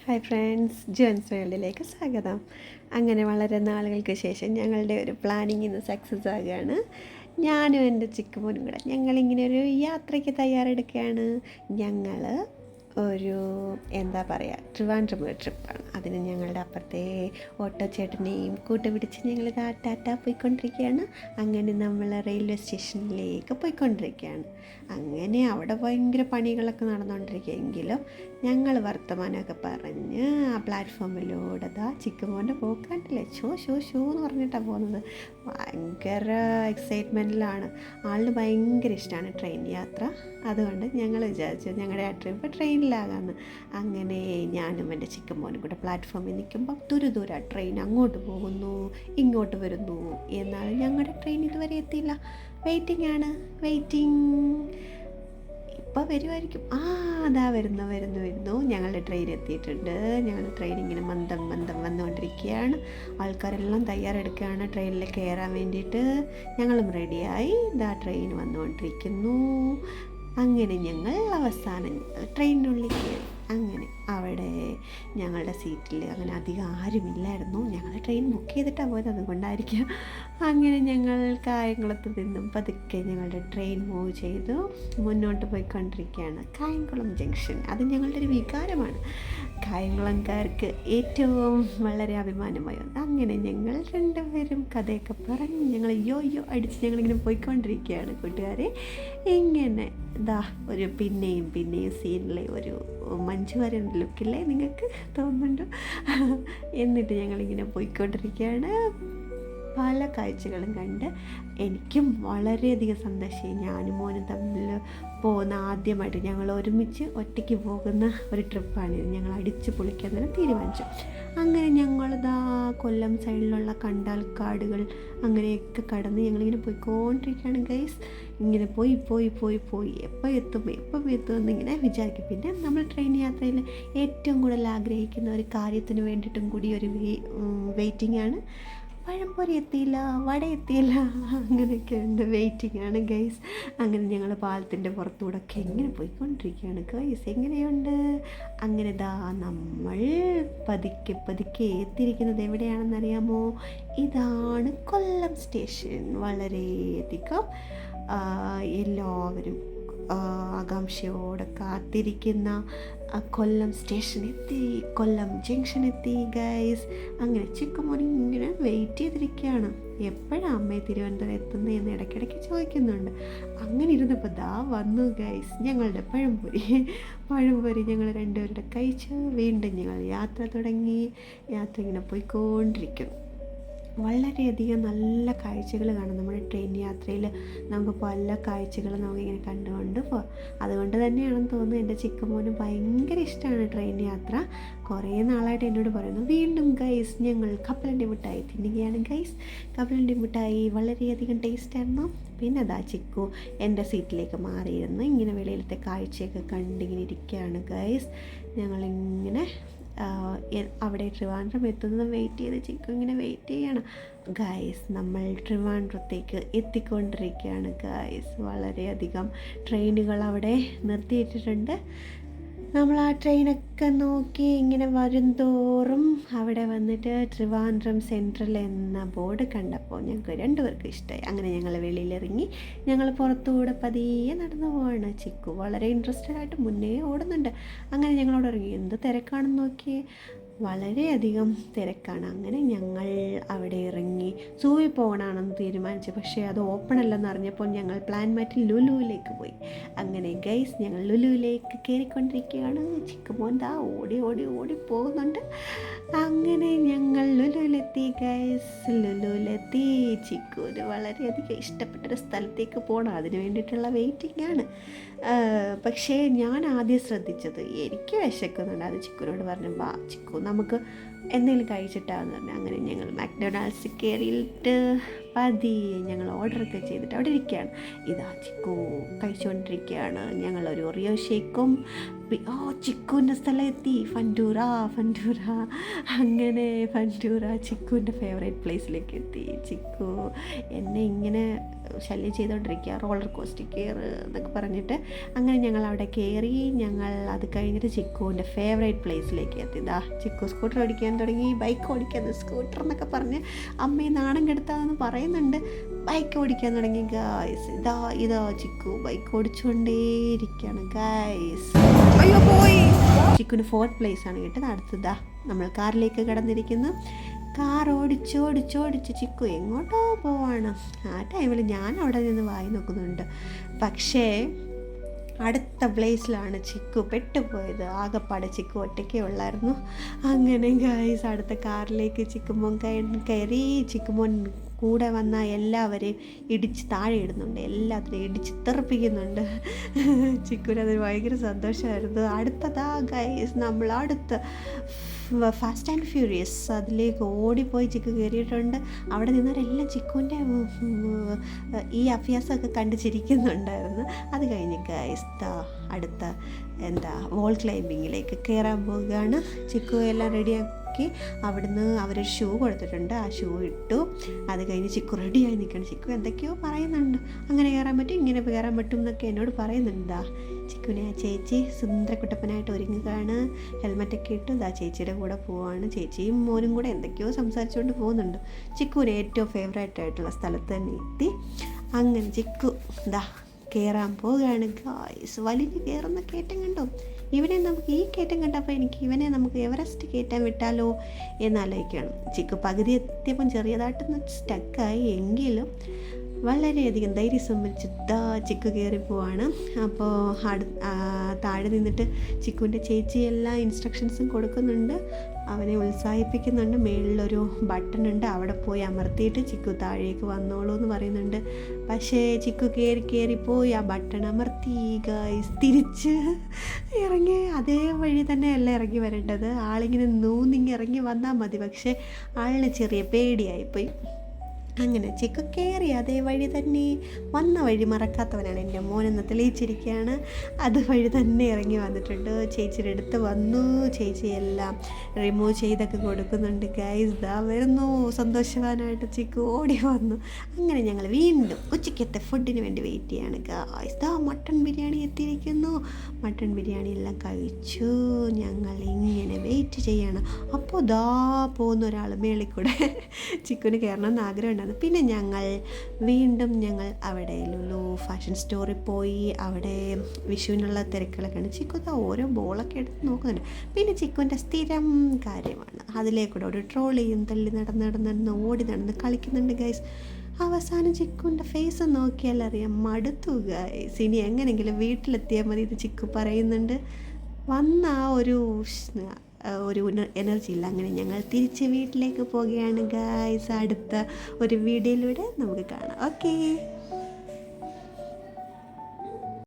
Hi friends, Jones വേൾഡിലേക്ക് സ്വാഗതം. അങ്ങനെ വളരെ നാളുകൾക്ക് ശേഷം ഞങ്ങളുടെ ഒരു പ്ലാനിങ് ഇന്ന് സക്സസ് ആകുകയാണ്. ഞാനും എൻ്റെ ചിക്കുമോനും കൂടെ ഞങ്ങളിങ്ങനെ ഒരു യാത്രയ്ക്ക് തയ്യാറെടുക്കുകയാണ്. ഞങ്ങൾ ഒരു എന്താ പറയുക, ട്രിവാൻഡ്രം ട്രിപ്പാണ്. അതിന് ഞങ്ങളുടെ അപ്പുറത്തെ ഓട്ടോ ചേട്ടനെയും കൂട്ടുപിടിച്ച് ഞങ്ങൾ ടാറ്റ പോയിക്കൊണ്ടിരിക്കുകയാണ്. അങ്ങനെ നമ്മൾ റെയിൽവേ സ്റ്റേഷനിലേക്ക് പോയിക്കൊണ്ടിരിക്കുകയാണ്. അങ്ങനെ അവിടെ ഭയങ്കര പണികളൊക്കെ നടന്നുകൊണ്ടിരിക്കുകയെങ്കിലും ഞങ്ങൾ വർത്തമാനമൊക്കെ പറഞ്ഞ് ആ പ്ലാറ്റ്ഫോമിലൂടെ ചിക്കുമോൻ്റെ പോക്കാണ്ടില്ലേ, ഷോ എന്ന് പറഞ്ഞിട്ടാണ് പോകുന്നത്. ഭയങ്കര എക്സൈറ്റ്മെൻറ്റിലാണ്. ആളിന് ഭയങ്കര ഇഷ്ടമാണ് ട്രെയിൻ യാത്ര. അതുകൊണ്ട് ഞങ്ങൾ വിചാരിച്ചു ഞങ്ങളുടെ ആ ട്രിപ്പ് ട്രെയിനിലാകാമെന്ന്. അങ്ങനെ ഞാനും എൻ്റെ ചിക്കുമോനും കൂടെ പ്ലാറ്റ്ഫോമിൽ നിൽക്കുമ്പോൾ ദൂര ട്രെയിൻ അങ്ങോട്ട് പോകുന്നു, ഇങ്ങോട്ട് വരുന്നു. എന്നാലും ഞങ്ങളുടെ ട്രെയിൻ ഇതുവരെ എത്തിയില്ല. വെയിറ്റിംഗ്. ഇപ്പോൾ വരുമായിരിക്കും. അതാ വരുന്നു. ഞങ്ങളുടെ ട്രെയിൻ എത്തിയിട്ടുണ്ട്. ഞങ്ങളുടെ ട്രെയിൻ ഇങ്ങനെ മന്ദം വന്നുകൊണ്ടിരിക്കുകയാണ്. ആൾക്കാരെല്ലാം തയ്യാറെടുക്കുകയാണ് ട്രെയിനിൽ കയറാൻ വേണ്ടിയിട്ട്. ഞങ്ങളും റെഡിയായി. ട്രെയിൻ വന്നുകൊണ്ടിരിക്കുന്നു. അങ്ങനെ ഞങ്ങൾ അവസാനം ട്രെയിനിനുള്ളിൽ കയറി. അങ്ങനെ അവിടെ ഞങ്ങളുടെ സീറ്റിൽ അങ്ങനെ അധികം ആരുമില്ലായിരുന്നു. ഞങ്ങൾ ട്രെയിൻ ബുക്ക് ചെയ്തിട്ടാണ് പോയത്, അതുകൊണ്ടായിരിക്കാം. അങ്ങനെ ഞങ്ങൾ കായംകുളത്ത് നിന്നും പതുക്കെ ഞങ്ങളുടെ ട്രെയിൻ മൂവ് ചെയ്തു മുന്നോട്ട് പോയിക്കൊണ്ടിരിക്കുകയാണ്. കായംകുളം ജംഗ്ഷൻ അത് ഞങ്ങളുടെ ഒരു വികാരമാണ്. കായംകുളംകാർക്ക് ഏറ്റവും വളരെ അഭിമാനമായി. അങ്ങനെ ഞങ്ങൾ രണ്ടുപേരും കഥയൊക്കെ പറഞ്ഞ് ഞങ്ങൾ യോ അടിച്ച് ഞങ്ങളിങ്ങനെ പോയിക്കൊണ്ടിരിക്കുകയാണ് കൂട്ടുകാരെ. ഇങ്ങനെ ഒരു പിന്നെയും സീനിലെ ഒരു മഞ്ജു വാര്യർ ലുക്കില്ലേ നിങ്ങൾക്ക് തോന്നുന്നുണ്ടോ? എന്നിട്ട് ഞങ്ങളിങ്ങനെ പോയിക്കൊണ്ടിരിക്കുകയാണ്. പല കാഴ്ചകളും കണ്ട് എനിക്കും വളരെയധികം സന്തോഷമായി. ഞാനും മോനും തമ്മിൽ പോകുന്ന ആദ്യമായിട്ട് ഞങ്ങൾ ഒരുമിച്ച് ഒറ്റയ്ക്ക് പോകുന്ന ഒരു ട്രിപ്പാണിത്. ഞങ്ങൾ അടിച്ച് പൊളിക്കാൻ തന്നെ തീരുമാനിച്ചു. അങ്ങനെ ഞങ്ങളിതാ കൊല്ലം സൈഡിലുള്ള കണ്ടാൽക്കാടുകൾ അങ്ങനെയൊക്കെ കടന്ന് ഞങ്ങളിങ്ങനെ പോയിക്കൊണ്ടിരിക്കുകയാണ് ഗൈസ്. ഇങ്ങനെ പോയി എപ്പോൾ എത്തുമെന്നിങ്ങനെ വിചാരിക്കും. പിന്നെ നമ്മൾ ട്രെയിൻ യാത്രയിൽ ഏറ്റവും കൂടുതൽ ആഗ്രഹിക്കുന്ന ഒരു കാര്യത്തിന് വേണ്ടിയിട്ടും കൂടി ഒരു വെയിറ്റിംഗ് ആണ്. പഴംപൊരി എത്തിയില്ല, വട എത്തിയില്ല, അങ്ങനെയൊക്കെ ഉണ്ട്. വെയിറ്റിംഗ് ആണ് ഗൈസ്. അങ്ങനെ ഞങ്ങൾ പാലത്തിൻ്റെ പുറത്തൂടെ ഒക്കെ ഇങ്ങനെ പോയിക്കൊണ്ടിരിക്കുകയാണ് ഗൈസ്. എങ്ങനെയുണ്ട്? അങ്ങനെ നമ്മൾ പതുക്കെ എത്തിയിരിക്കുന്നത് എവിടെയാണെന്നറിയാമോ? ഇതാണ് കൊല്ലം സ്റ്റേഷൻ. വളരെയധികം എല്ലാവരും ആകാംക്ഷയോടെ കാത്തിരിക്കുന്ന കൊല്ലം സ്റ്റേഷനെത്തി, കൊല്ലം ജംഗ്ഷൻ എത്തി ഗൈസ്. അങ്ങനെ ചിക്കുമോനി ഇങ്ങനെ വെയിറ്റ് ചെയ്തിരിക്കുകയാണ്. എപ്പോഴാണ് അമ്മയെ തിരുവനന്തപുരം എത്തുന്നതെന്ന് ഇടയ്ക്കിടയ്ക്ക് ചോദിക്കുന്നുണ്ട്. അങ്ങനെ ഇരുന്നപ്പോൾ വന്നു ഗൈസ് ഞങ്ങളുടെ പഴംപൊരി ഞങ്ങൾ രണ്ടുപേരുടെ കഴിച്ച് വീണ്ടും ഞങ്ങൾ യാത്ര തുടങ്ങി. യാത്ര ഇങ്ങനെ പോയിക്കൊണ്ടിരിക്കുന്നു. വളരെയധികം നല്ല കാഴ്ചകൾ കാണും നമ്മുടെ ട്രെയിൻ യാത്രയിൽ. നമുക്ക് പല കാഴ്ചകളും നമുക്കിങ്ങനെ കണ്ടുകൊണ്ട് പോകാം. അതുകൊണ്ട് തന്നെയാണെന്ന് തോന്നുന്നു എൻ്റെ ചിക്കുമോന് ഭയങ്കര ഇഷ്ടമാണ് ട്രെയിൻ യാത്ര. കുറേ നാളായിട്ട് എന്നോട് പറയുന്നു വീണ്ടും ഗൈസ് ഞങ്ങൾ കപ്പലണ്ടി മിഠായി തിന്നുകയാണ് ഗൈസ്. കപ്പലണ്ടി മിഠായി വളരെയധികം ടേസ്റ്റായിരുന്നു. പിന്നെ ചിക്കു എൻ്റെ സീറ്റിലേക്ക് മാറിയിരുന്നു. ഇങ്ങനെ വെളിയിലത്തെ കാഴ്ചയൊക്കെ കണ്ടിങ്ങനെ ഇരിക്കുകയാണ് ഗൈസ്. ഞങ്ങളിങ്ങനെ അവിടെ ട്രിവാൻഡ്രം എത്തുന്നത് വെയിറ്റ് ചെയ്ത് ചിക്കു ഇങ്ങനെ വെയിറ്റ് ചെയ്യണം ഗൈസ്. നമ്മൾ ട്രിവാൻഡ്രത്തേക്ക് എത്തിക്കൊണ്ടിരിക്കുകയാണ് ഗൈസ്. വളരെയധികം ട്രെയിനുകൾ അവിടെ നിർത്തിയിട്ടിട്ടുണ്ട്. നമ്മൾ ആ ട്രെയിനൊക്കെ നോക്കി ഇങ്ങനെ വരും തോറും അവിടെ വന്നിട്ട് ട്രിവാൻഡ്രം സെൻട്രൽ എന്ന ബോർഡ് കണ്ടപ്പോൾ ഞങ്ങൾക്ക് രണ്ടുപേർക്കും ഇഷ്ടമായി. അങ്ങനെ ഞങ്ങൾ വെളിയിലിറങ്ങി ഞങ്ങൾ പുറത്തുകൂടെ പതിയെ നടന്നു പോവാണ്. ചിക്കു വളരെ ഇൻട്രസ്റ്റഡ് ആയിട്ട് മുന്നേ ഓടുന്നുണ്ട്. അങ്ങനെ ഞങ്ങളോട് ഇറങ്ങി. എന്ത് തിരക്കാണെന്ന് നോക്കിയേ, വളരെയധികം തിരക്കാണ്. അങ്ങനെ ഞങ്ങൾ അവിടെ ഇറങ്ങി സൂവിൽ പോകണമെന്ന് തീരുമാനിച്ചു. പക്ഷേ അത് ഓപ്പൺ അല്ലെന്ന് അറിഞ്ഞപ്പോൾ ഞങ്ങൾ പ്ലാൻ മാറ്റി ലുലുവിലേക്ക് പോയി. അങ്ങനെ ഗൈസ് ഞങ്ങൾ ലുലുവിലേക്ക് കയറിക്കൊണ്ടിരിക്കുകയാണ്. ചിക്കുമോൻ ഓടി പോകുന്നുണ്ട്. അങ്ങനെ ഞങ്ങൾ ലുലുവിലെത്തി ഗൈസ്. ലുലുവിലെത്തി ചിക്കുവിന് വളരെയധികം ഇഷ്ടപ്പെട്ടൊരു സ്ഥലത്തേക്ക് പോകണം. അതിന് വേണ്ടിയിട്ടുള്ള വെയിറ്റിംഗ് ആണ്. പക്ഷേ ഞാൻ ആദ്യം ശ്രദ്ധിച്ചത് എനിക്ക് വിശക്കുന്നുണ്ട്. അത് ചിക്കുവിനോട് പറഞ്ഞു, ചിക്കു നമുക്ക് എന്തെങ്കിലും കഴിച്ചിട്ടാന്ന് പറഞ്ഞു. അങ്ങനെ ഞങ്ങൾ മക്ഡൊണാൾഡ്സിൽ കയറിയിട്ട് പതിയെ ഞങ്ങൾ ഓർഡറൊക്കെ ചെയ്തിട്ട് അവിടെ ഇരിക്കുകയാണ്. ചിക്കു കഴിച്ചുകൊണ്ടിരിക്കുകയാണ്. ഞങ്ങളൊരു ഒറിയോ ഷേക്കും ചിക്കുവിൻ്റെ സ്ഥലം എത്തി, ഫൻറ്റൂറ. അങ്ങനെ ഫൻറ്റൂറ ചിക്കുവിൻ്റെ ഫേവറേറ്റ് പ്ലേസിലേക്ക് എത്തി. ചിക്കു എന്നെ ഇങ്ങനെ ശല്യം ചെയ്തുകൊണ്ടിരിക്കുക, റോളർ കോസ്റ്റർ കയറ് എന്നൊക്കെ പറഞ്ഞിട്ട്. അങ്ങനെ ഞങ്ങൾ അവിടെ കയറി. ഞങ്ങൾ അത് കഴിഞ്ഞിട്ട് ചിക്കുവിൻ്റെ ഫേവറേറ്റ് പ്ലേസിലേക്ക് എത്തി. ചിക്കു സ്കൂട്ടർ ഓടിക്കാൻ തുടങ്ങി. ബൈക്ക് ഓടിക്കാൻ, സ്കൂട്ടർ എന്നൊക്കെ പറഞ്ഞ് അമ്മയെ നാണം കെടുത്താന്ന് പറയുന്നുണ്ട്. ബൈക്ക് ഓടിക്കാൻ തുടങ്ങി ഗായ്സ്. ഇതാ ചിക്കു ബൈക്ക് ഓടിച്ചുകൊണ്ടേയിരിക്കുകയാണ് ഗായ്സ്. അയ്യോ പോയി. ചിക്കുവിന് 4th പ്ലേസാണ് കിട്ടുന്നത്. അടുത്തതാ നമ്മൾ കാറിലേക്ക് കടന്നിരിക്കുന്നു. കാർ ഓടിച്ചോടിച്ച് ചിക്കു എങ്ങോട്ടോ പോവാണ്. ആ ടൈമിൽ ഞാൻ അവിടെ നിന്ന് വായി നോക്കുന്നുണ്ട്. പക്ഷേ അടുത്ത പ്ലേസിലാണ് ചിക്കു പെട്ടുപോയത്. ആകെപ്പാടെ ചിക്കു ഒറ്റയ്ക്കേ ഉള്ളായിരുന്നു. അങ്ങനെ ഗായ്സ് അടുത്ത കാറിലേക്ക് ചിക്കുമോൻ കയറി. ചിക്കുമോൻ കൂടെ വന്ന എല്ലാവരെയും ഇടിച്ച് താഴെ ഇടുന്നുണ്ട്, എല്ലാത്തിനെയും ഇടിച്ച് തെറിപ്പിക്കുന്നുണ്ട്. ചിക്കുവിനത് ഭയങ്കര സന്തോഷമായിരുന്നു. അടുത്തതാ ഗൈസ് നമ്മൾ അടുത്ത ഫാസ്റ്റ് ആൻഡ് ഫ്യൂരിയസ് അതിലേക്ക് ഓടിപ്പോയി ചിക്കു കയറിയിട്ടുണ്ട്. അവിടെ നിന്നവരെല്ലാം ചിക്കുവിൻ്റെ ഈ അഭ്യാസമൊക്കെ കണ്ട് ചിരിക്കുന്നുണ്ടായിരുന്നു. അത് കഴിഞ്ഞ് ഗൈസ് അടുത്ത വോൾ ക്ലൈമ്പിങ്ങിലേക്ക് കയറാൻ പോവുകയാണ്. ചിക്കു എല്ലാം റെഡിയാക്കി അവിടുന്ന് അവരൊരു ഷൂ കൊടുത്തിട്ടുണ്ട്. ആ ഷൂ ഇട്ടു. അത് കഴിഞ്ഞ് ചിക്കു റെഡിയായി നിൽക്കണം. ചിക്കു എന്തൊക്കെയോ പറയുന്നുണ്ട്, അങ്ങനെ കയറാൻ പറ്റും, ഇങ്ങനെ കയറാൻ പറ്റും എന്നൊക്കെ എന്നോട് പറയുന്നുണ്ട്. ചിക്കുവിനെ ആ ചേച്ചി സുന്ദരക്കുട്ടപ്പനായിട്ട് ഒരുങ്ങുകയാണ്. ഹെൽമെറ്റൊക്കെ ഇട്ട് ചേച്ചിയുടെ കൂടെ പോവാണ്. ചേച്ചിയും മോനും കൂടെ എന്തൊക്കെയോ സംസാരിച്ചുകൊണ്ട് പോകുന്നുണ്ട്. ചിക്കുവിന് ഏറ്റവും ഫേവറേറ്റ് ആയിട്ടുള്ള സ്ഥലത്ത് തന്നെ എത്തി. അങ്ങനെ ചിക്കു കയറാൻ പോവുകയാണ് ഗായ്സ്. വലിഞ്ഞ് കയറുന്ന കയറ്റം കണ്ടോ? ഈ കയറ്റം കണ്ടപ്പോൾ ഇവനെ നമുക്ക് എവറസ്റ്റ് കയറ്റാൻ വിട്ടാലോ എന്നാലോചിക്കുകയാണ്. ചിക്കു പകുതി എത്തിയപ്പം ചെറിയതായിട്ടൊന്ന് സ്റ്റക്കായി. എങ്കിലും വളരെയധികം ധൈര്യം സംഭരിച്ച് ചിക്കു കയറി പോവാണ്. അപ്പോൾ താഴെ നിന്നിട്ട് ചിക്കുവിൻ്റെ ചേച്ചി എല്ലാ ഇൻസ്ട്രക്ഷൻസും കൊടുക്കുന്നുണ്ട്, അവനെ ഉത്സാഹിപ്പിക്കുന്നുണ്ട്. മേളിലൊരു ബട്ടൺ ഉണ്ട്, അവിടെ പോയി അമർത്തിയിട്ട് ചിക്കു താഴേക്ക് വന്നോളൂ എന്ന് പറയുന്നുണ്ട്. പക്ഷേ ചിക്കു കയറിപ്പോയി ആ ബട്ടൺ അമർത്തി ഗൈസ്. തിരിച്ച് ഇറങ്ങി അതേ വഴി തന്നെയല്ല ഇറങ്ങി വരേണ്ടത്. ആളിങ്ങനെ നൂന്നിങ്ങി ഇറങ്ങി വന്നാൽ മതി. പക്ഷേ ആളിന് ചെറിയ പേടിയായിപ്പോയി. അങ്ങനെ ചിക്കു കയറി അതേ വഴി തന്നെ. വന്ന വഴി മറക്കാത്തവനാണ് എൻ്റെ മോനെന്ന് തെളിയിച്ചിരിക്കുകയാണ്. അതുവഴി തന്നെ ഇറങ്ങി വന്നിട്ടുണ്ട്. ചേച്ചിയുടെ അടുത്ത് വന്നു. ചേച്ചി എല്ലാം റിമൂവ് ചെയ്തൊക്കെ കൊടുക്കുന്നുണ്ട് ഗൈസ്. വരുന്നു സന്തോഷവാനായിട്ട് ചിക്കു ഓടി വന്നു. അങ്ങനെ ഞങ്ങൾ വീണ്ടും ഉച്ചയ്ക്കത്തെ ഫുഡിന് വേണ്ടി വെയിറ്റ് ചെയ്യാണ് ഗൈസ്. മട്ടൺ ബിരിയാണി എത്തിയിരിക്കുന്നു. മട്ടൺ ബിരിയാണി എല്ലാം കഴിച്ചു. ഞങ്ങൾ ഇങ്ങനെ വെയിറ്റ് ചെയ്യണം. അപ്പോൾ പോകുന്ന ഒരാൾ മേളിൽ കൂടെ ചിക്കുവിന് കയറണം എന്ന് ആഗ്രഹമുണ്ട്. പിന്നെ വീണ്ടും ഞങ്ങൾ അവിടെ ലുലു ഫാഷൻ സ്റ്റോറിൽ പോയി. അവിടെ വിഷുവിനുള്ള തിരക്കുകളൊക്കെയാണ്. ചിക്കു ഓരോ ബോളൊക്കെ എടുത്ത് നോക്കുന്നുണ്ട്. പിന്നെ ചിക്കുവിൻ്റെ സ്ഥിരം കാര്യമാണ്, അതിലേക്കൂടെ ഒരു ട്രോളിയും തള്ളി നടന്ന് ഓടി നടന്ന് കളിക്കുന്നുണ്ട് ഗൈസ്. അവസാനം ചിക്കുവിൻ്റെ ഫേസ് നോക്കിയാൽ അറിയാം മടുത്തു ഗൈസ്. ഇനി എങ്ങനെയെങ്കിലും വീട്ടിലെത്തിയാൽ മതി ഇത് ചിക്കു പറയുന്നുണ്ട്. വന്ന ഒരു എനർജി ഇല്ല. അങ്ങനെ ഞങ്ങൾ തിരിച്ച് വീട്ടിലേക്ക് പോവുകയാണ് ഗായ്സ്. അടുത്ത ഒരു വീഡിയോയിലൂടെ നമുക്ക് കാണാം. ഓക്കേ.